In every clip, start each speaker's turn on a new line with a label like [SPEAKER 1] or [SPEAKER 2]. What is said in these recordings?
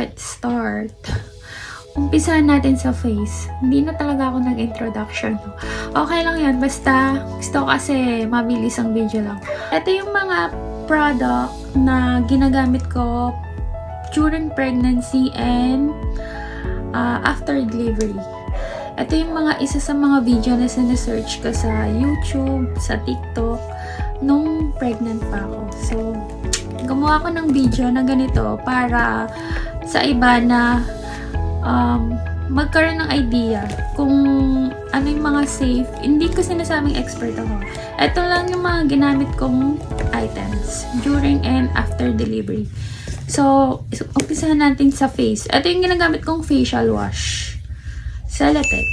[SPEAKER 1] let's start. Umpisahan natin sa face. Hindi na talaga ako nag-introduction. Okay lang yan. Basta gusto ko kasi mabilis ang video lang. Ito yung mga product na ginagamit ko during pregnancy and after delivery. Ito yung mga isa sa mga video na sinesearch ko sa YouTube, sa TikTok, nung pregnant pa ako. So, gumawa ko ng video na ganito para sa iba na magkaroon ng idea kung ano yung mga safe. Hindi ko sinasabing expert ako. Ito lang yung mga ginamit kong items during and after delivery. So, umpisahan natin sa face. Ito yung ginagamit kong facial wash. Celotex.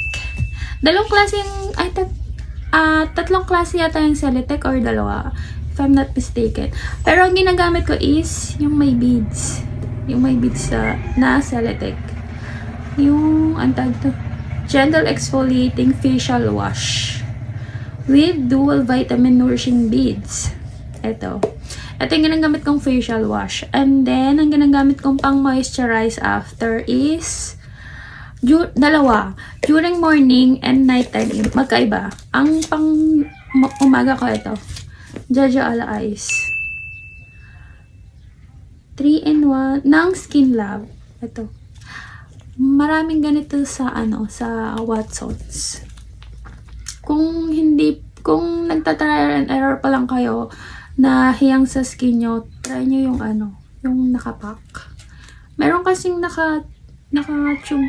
[SPEAKER 1] Dalawang klase yung tatlong klase yata yung Celotex or dalawa. If I'm not mistaken. Pero ang ginagamit ko is yung may beads. Yung may beads na Celotex. Yung, gentle exfoliating facial wash with dual vitamin nourishing beads. Ito yung ginagamit kong facial wash. And then, ang ginagamit kong pang moisturize after is dalawa. During morning and nighttime, magkaiba. Ang pang umaga ko ito. Jojo Ala Ice. 3-in-1 ng Skin Lab. Ito. Maraming ganito sa sa Watsons. Kung nagta-trial and error pa lang kayo na hiyang sa skin nyo, try nyo yung yung nakapack. Meron kasing naka-tube,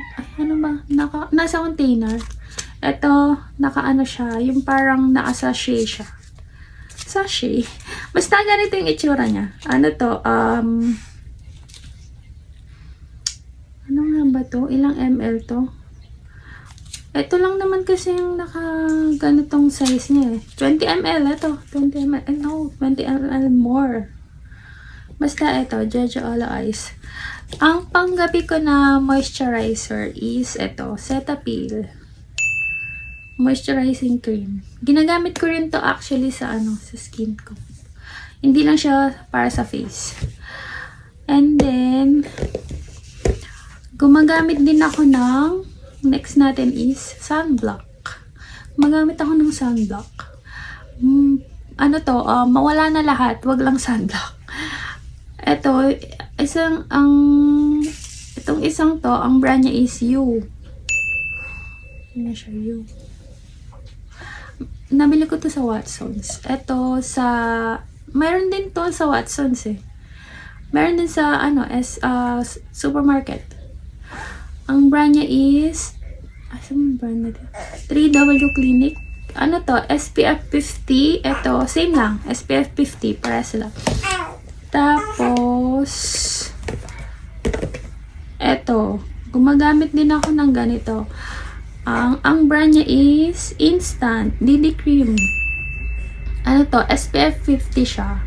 [SPEAKER 1] nasa container. Ito, siya, yung parang naka-sachet siya. Sachet. Basta ganito yung itsura niya. Ano nga ba to? Ilang ml to? Ito lang naman kasi yung ganitong size niya eh. 20 ml ito. 20 ml. No, 20 ml more. Basta ito, Jojo Ala Ice. Ang panggabi ko na moisturizer is ito, Cetaphil. Moisturizing cream. Ginagamit ko rin to actually sa sa skin ko. Hindi lang siya para sa face. And then, gumagamit din ako ng, next natin is sunblock. Gumagamit ako ng sunblock. Mawala na lahat, wag lang sunblock. Itong isang to, ang brand niya is You. Ano siya, You. Nabili ko to sa Watsons. Mayroon din to sa Watsons eh. Meron din sa, supermarket. Ang brand niya is, saan brand na 3W Clinic. SPF 50. Ito, same lang. SPF 50. Para sila. Tapos, ito, gumagamit din ako ng ganito. Ang brand niya is Instant DD Cream. SPF 50 siya.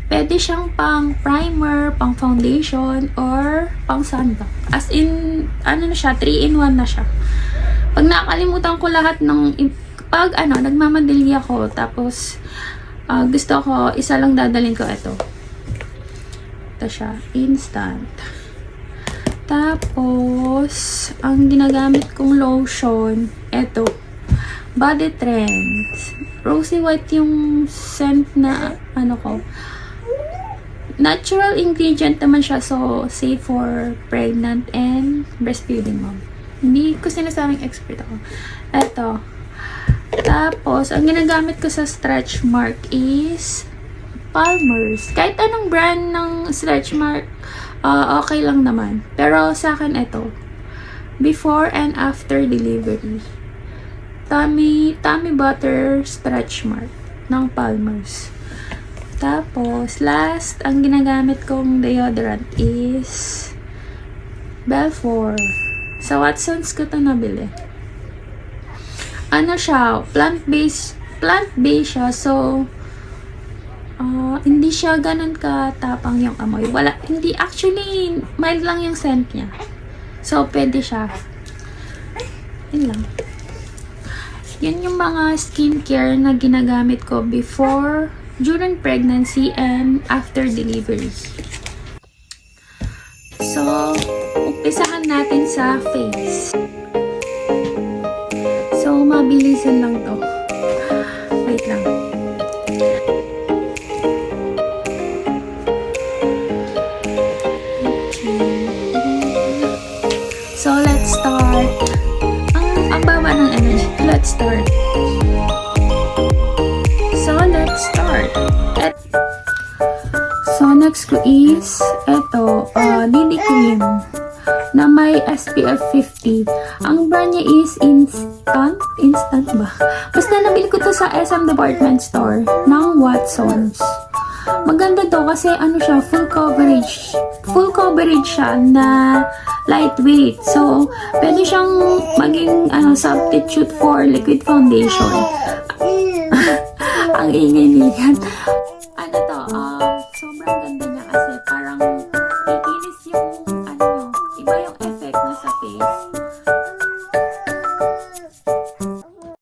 [SPEAKER 1] Pwede siyang pang primer, pang foundation, or pang sunblock. As in, 3-in-1 na siya. Pag nakakalimutan ko lahat nagmamadali ako, tapos, gusto ko, isa lang dadalhin ko ito. Ito siya, Instant. Tapos, ang ginagamit kong lotion, ito, Body Trends. Rosy White yung scent na, natural ingredient naman siya, so safe for pregnant and breastfeeding mom. Hindi ko sinasabing expert ako. Ito. Tapos, ang ginagamit ko sa stretch mark is Palmer's. Kahit anong brand ng stretch mark, okay lang naman. Pero sa akin ito, before and after delivery. Tummy Butter stretch mark ng Palmer's. Tapos, last, ang ginagamit kong deodorant is Belfour. Sa Watsons ko ito nabili. Plant-based siya. So, hindi siya ganun katapang yung amoy. Actually, mild lang yung scent niya. So, pwede siya. Yun lang. Yan yung mga skincare na ginagamit ko before, during pregnancy, and after delivery. So, umpisahan natin sa face. So, mabilisan lang to. Wait lang. So, let's start. Ang baba ng energy. Let's start. So, next ko is eto, DD cream na may SPF 50. Ang brand niya is Instant ba? Basta nabili ko to sa SM Department Store ng Watsons. Maganda to kasi ano siya, full coverage. Full coverage siya na lightweight. So, pwede siyang maging substitute for liquid foundation. Ang ingay nilihan.